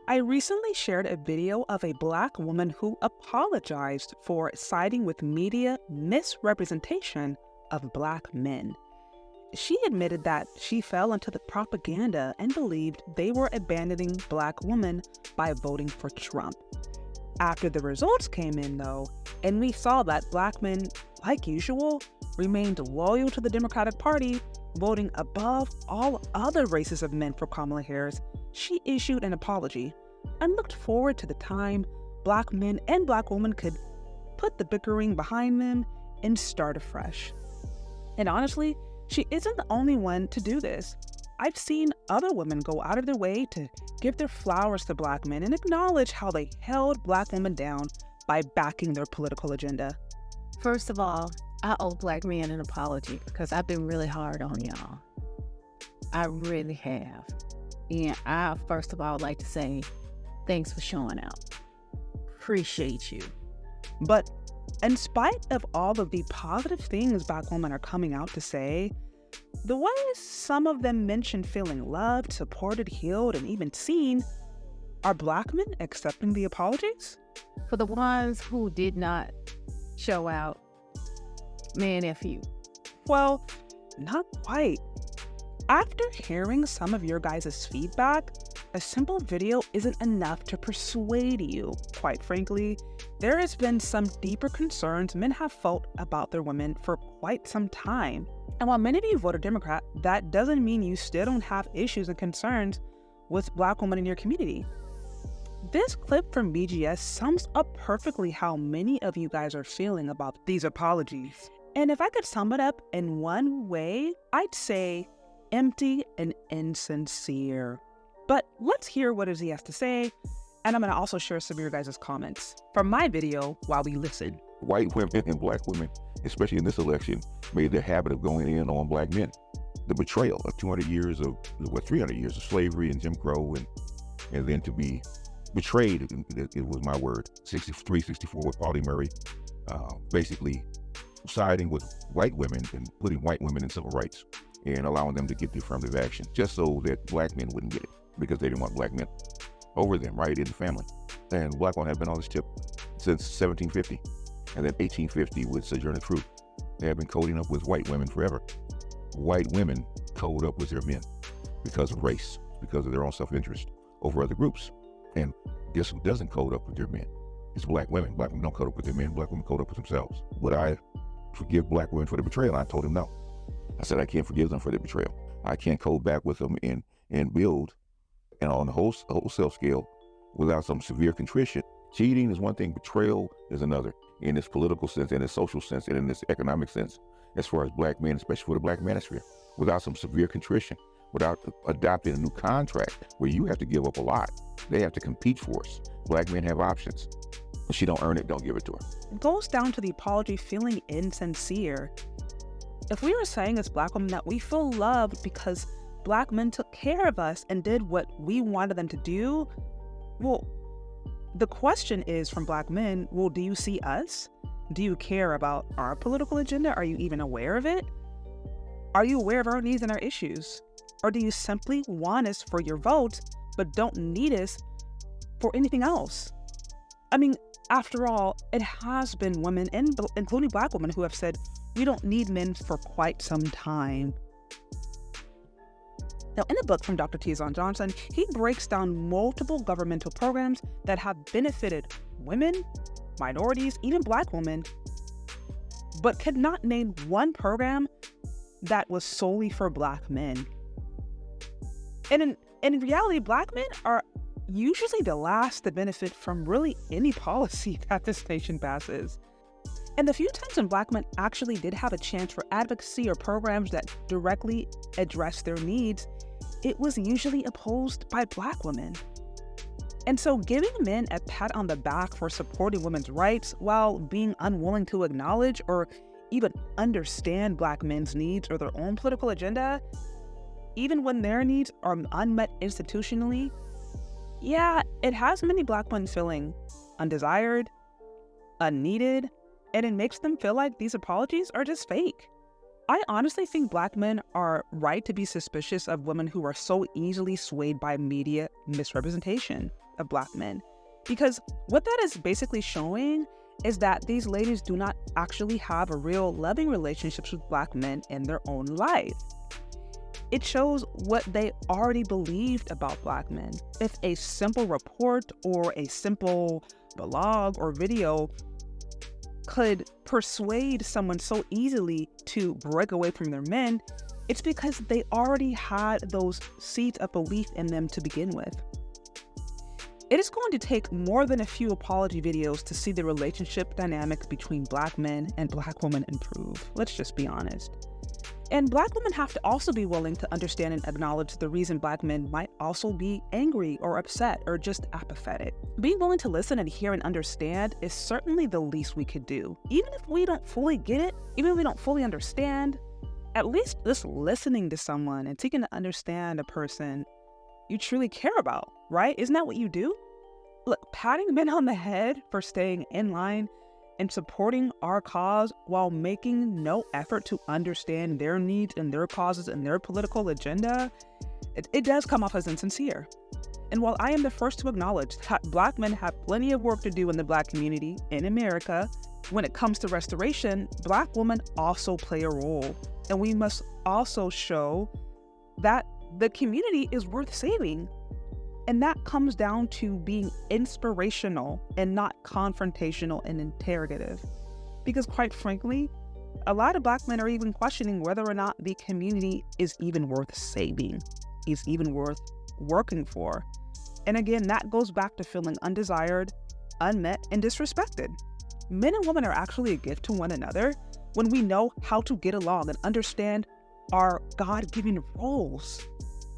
I recently shared a video of a Black woman who apologized for siding with media misrepresentation of Black men. She admitted that she fell into the propaganda and believed they were abandoning Black women by voting for Trump. After the results came in, though, and we saw that Black men, like usual, remained loyal to the Democratic Party, voting above all other races of men for Kamala Harris, she issued an apology and looked forward to the time Black men and Black women could put the bickering behind them and start afresh. And honestly, she isn't the only one to do this. I've seen other women go out of their way to give their flowers to Black men and acknowledge how they held Black women down by backing their political agenda. First of all, I owe Black men an apology because I've been really hard on y'all. I really have. And I, first of all, would like to say thanks for showing out. Appreciate you. But in spite of all of the positive things Black women are coming out to say, the ways some of them mention feeling loved, supported, healed, and even seen, are Black men accepting the apologies? For the ones who did not show out, man, F you. Well, not quite. After hearing some of your guys' feedback, a simple video isn't enough to persuade you. Quite frankly, there has been some deeper concerns men have felt about their women for quite some time. And while many of you voted Democrat, that doesn't mean you still don't have issues and concerns with Black women in your community. This clip from BGS sums up perfectly how many of you guys are feeling about these apologies. And if I could sum it up in one way, I'd say empty and insincere. But let's hear what he has to say, and I'm going to also share some of your guys' comments from my video while we listen. White women and Black women, especially in this election, made their habit of going in on Black men. The betrayal of 300 years of slavery and Jim Crow, and then to be betrayed, it was my word, 63, 64 with Pauli Murray, basically siding with white women and putting white women in civil rights and allowing them to get the affirmative action just so that Black men wouldn't get it because they didn't want Black men over them, right, in the family. And Black women have been on this tip since 1750, and then 1850 with Sojourner Truth. They have been coding up with white women forever. White women code up with their men because of race, because of their own self-interest over other groups. And guess who doesn't code up with their men? It's Black women. Black women don't code up with their men. Black women code up with themselves. Would I forgive Black women for the betrayal? I told him no. I said I can't forgive them for the betrayal. I can't code back with them and build and on the wholesale scale without some severe contrition. Cheating is one thing, betrayal is another, in this political sense, in this social sense, and in this economic sense, as far as Black men, especially for the Black Manosphere, without some severe contrition, without adopting a new contract where you have to give up a lot. They have to compete for us. Black men have options. If she don't earn it, don't give it to her. It goes down to the apology feeling insincere. If we were saying as Black women that we feel loved because Black men took care of us and did what we wanted them to do, well, the question is from Black men, well, do you see us? Do you care about our political agenda? Are you even aware of it? Are you aware of our needs and our issues? Or do you simply want us for your vote, but don't need us for anything else? I mean, after all, it has been women, including Black women, who have said, we don't need men for quite some time. Now, in a book from Dr. Tizon Johnson, he breaks down multiple governmental programs that have benefited women, minorities, even Black women, but could not name one program that was solely for Black men. And in reality, Black men are usually the last to benefit from really any policy that this nation passes. And the few times when Black men actually did have a chance for advocacy or programs that directly address their needs, it was usually opposed by Black women. And so giving men a pat on the back for supporting women's rights while being unwilling to acknowledge or even understand Black men's needs or their own political agenda, even when their needs are unmet institutionally, yeah, it has many Black women feeling undesired, unneeded, and it makes them feel like these apologies are just fake. I honestly think Black men are right to be suspicious of women who are so easily swayed by media misrepresentation of Black men. Because what that is basically showing is that these ladies do not actually have a real loving relationships with Black men in their own life. It shows what they already believed about Black men. If a simple report or a simple blog or video could persuade someone so easily to break away from their men, it's because they already had those seeds of belief in them to begin with. It is going to take more than a few apology videos to see the relationship dynamics between Black men and Black women improve. Let's just be honest. And Black women have to also be willing to understand and acknowledge the reason Black men might also be angry or upset or just apathetic. Being willing to listen and hear and understand is certainly the least we could do. Even if we don't fully get it, even if we don't fully understand, at least just listening to someone and seeking to understand a person you truly care about, right? Isn't that what you do? Look, patting men on the head for staying in line and supporting our cause while making no effort to understand their needs and their causes and their political agenda, it does come off as insincere. And while I am the first to acknowledge that Black men have plenty of work to do in the Black community in America, when it comes to restoration, Black women also play a role. And we must also show that the community is worth saving. And that comes down to being inspirational and not confrontational and interrogative. Because quite frankly, a lot of Black men are even questioning whether or not the community is even worth saving, is even worth working for. And again, that goes back to feeling undesired, unmet, and disrespected. Men and women are actually a gift to one another when we know how to get along and understand our God-given roles.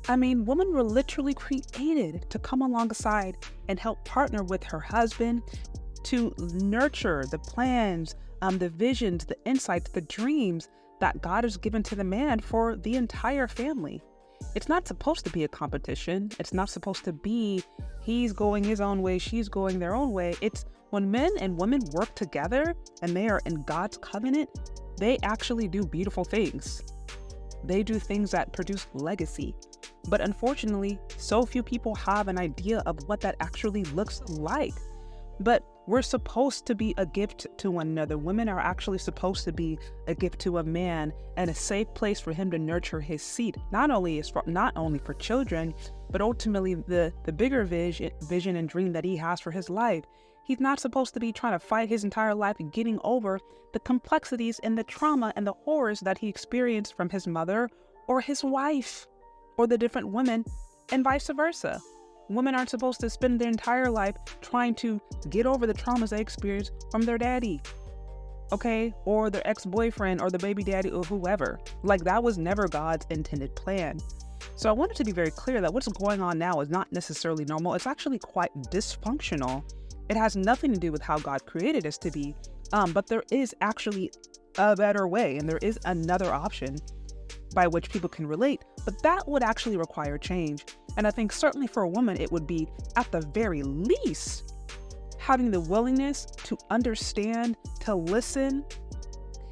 I mean, women were literally created to come alongside and help partner with her husband to nurture the plans, the visions, the insights, the dreams that God has given to the man for the entire family. It's not supposed to be a competition. It's not supposed to be he's going his own way, she's going their own way. It's when men and women work together and they are in God's covenant, they actually do beautiful things. They do things that produce legacy. But unfortunately, so few people have an idea of what that actually looks like. But we're supposed to be a gift to one another. Women are actually supposed to be a gift to a man and a safe place for him to nurture his seed. Not only for children, but ultimately the bigger vision and dream that he has for his life. He's not supposed to be trying to fight his entire life and getting over the complexities and the trauma and the horrors that he experienced from his mother or his wife or the different women, and vice versa. Women aren't supposed to spend their entire life trying to get over the traumas they experienced from their daddy, okay? Or their ex-boyfriend or the baby daddy or whoever. Like, that was never God's intended plan. So I wanted to be very clear that what's going on now is not necessarily normal. It's actually quite dysfunctional. It has nothing to do with how God created us to be, but there is actually a better way, and there is another option by which people can relate, but that would actually require change. And I think certainly for a woman, it would be at the very least having the willingness to understand, to listen,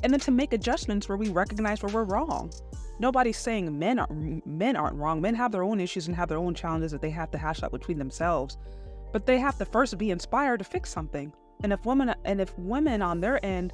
and then to make adjustments where we recognize where we're wrong. Nobody's saying men aren't wrong. Men have their own issues and have their own challenges that they have to hash out between themselves, but they have to first be inspired to fix something. And if women on their end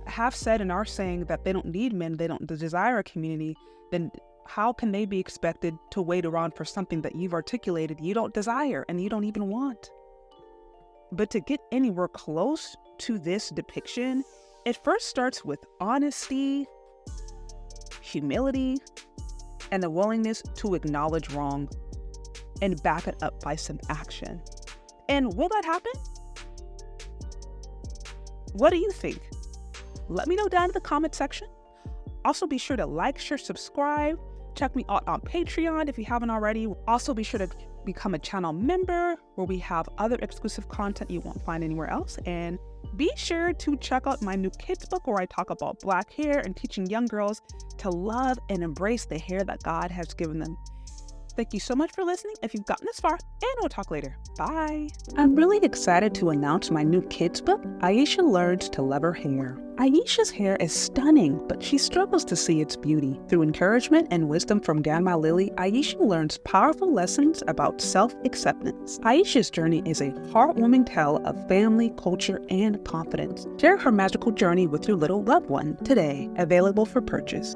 have said and are saying that they don't need men, they don't desire a community, then how can they be expected to wait around for something that you've articulated you don't desire and you don't even want? But to get anywhere close to this depiction, it first starts with honesty, humility, and the willingness to acknowledge wrong and back it up by some action. And will that happen? What do you think? Let me know down in the comment section. Also, be sure to like, share, subscribe. Check me out on Patreon if you haven't already. Also, be sure to become a channel member where we have other exclusive content you won't find anywhere else. And be sure to check out my new kids book where I talk about Black hair and teaching young girls to love and embrace the hair that God has given them. Thank you so much for listening if you've gotten this far, and we'll talk later. Bye. I'm really excited to announce my new kids book, Aisha Learns to Love Her Hair. Aisha's hair is stunning, but she struggles to see its beauty. Through encouragement and wisdom from Grandma Lily, Aisha learns powerful lessons about self-acceptance. Aisha's journey is a heartwarming tale of family, culture, and confidence. Share her magical journey with your little loved one today, available for purchase.